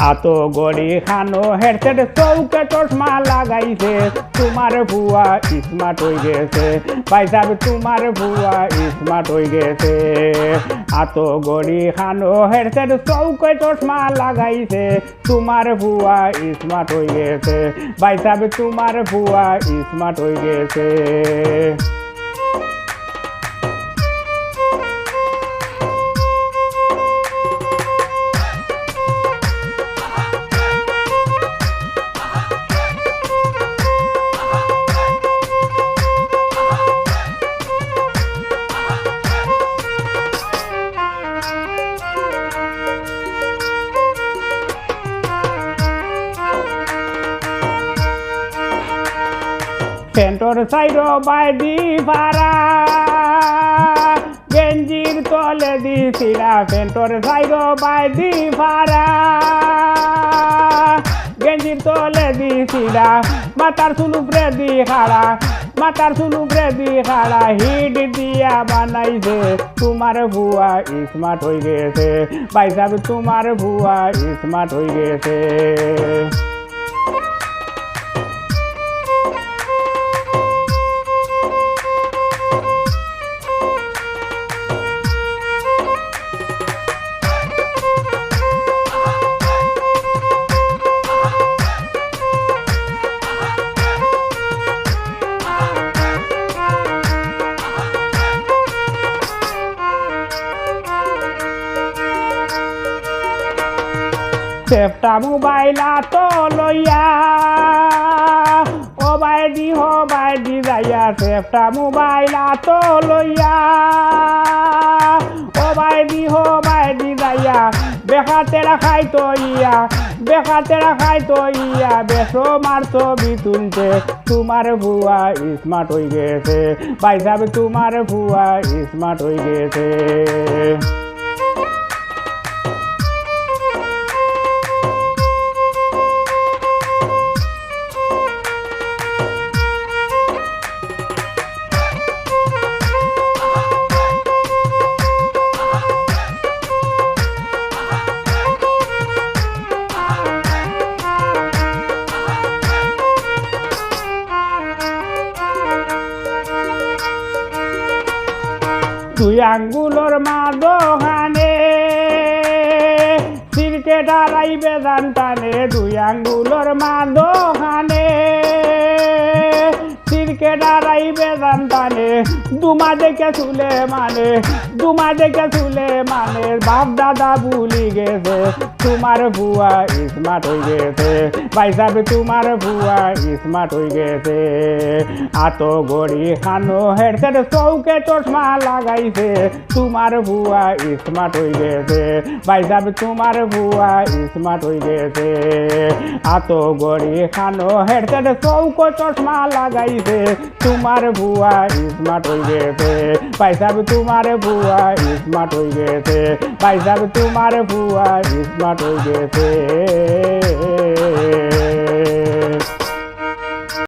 আত গড়ি খানো হেডসেট চৌকে চশমা লাগাইছে তোমার ভুয়া স্মার্ট হয়ে গেছে ভাই সাহেব তোমার ভুয়া স্মার্ট হয়ে গেছে আত গড়ি খানো হেডসেট চৌকে চশমা লাগাইছে তোমার ভুয়া স্মার্ট হয়ে গেছে ভাই সাহেব তোমার ভুয়া স্মার্ট হয়ে গেছে সেন্টর সাইড বাইদি পারা গেঞ্জির তলে দিছিলা সেন্টর সাইড বাইদি পারা গেঞ্জির তলে দিছিলা মাতার চুল উপরে দি খাড়া মাতার চুল উপরে দি খাড়া হিট দিয়া বানাইছে তোমার ভুয়া স্মার্ট হয়ে গেছে ভাই সাহেব তোমার ভুয়া স্মার্ট হয়ে গেছে সেফটা মোবাইল তো লইয়া ও বাইদি হো বাইদি যাইয়া সেফটা মোবাইল তো লইয়া ও বাইদি হো বাইদি যাইয়া বেখাতে রাখাই তো ইয়া বেখাতে রাখাই তো ইয়া বেশো মারতো বিতুলছে তোমার ভুয়া স্মার্ট হয়ে গেছে ভাই সাহেব তোমার ভুয়া স্মার্ট হয়ে গেছে দুই আঙ্গুলোর মাঝখানে ক্রিকেটার আইবে জানতানে দুই আঙ্গুলোর মাঝখানে ক্রিকেটার আইবে জানতানে দুমা দেখে চুলে মানে বাপ দাদা ভুলি গেছে তোমার ভুয়া স্মার্ট হয়ে গেছে ভাই সাহেব তোমার ভুয়া স্মার্ট হয়ে গেছে আত গড়ি খানো হেডসেট চৌকে চশমা লাগাইছে তোমার ভুয়া স্মার্ট হয়ে গেছে ভাই সাহেব তোমার ভুয়া স্মার্ট হয়ে গেছে আত গড়ি খানো হেডসেট চৌকে চশমা লাগাইছে তোমার ভুয়া স্মার্ট হয়ে গেছে ভাই সাহেব তোমার ভুয়া স্মার্ট হয়ে গেছে ভাই সাহেব তোমার ভুয়া স্মার্ট হয়ে গেছে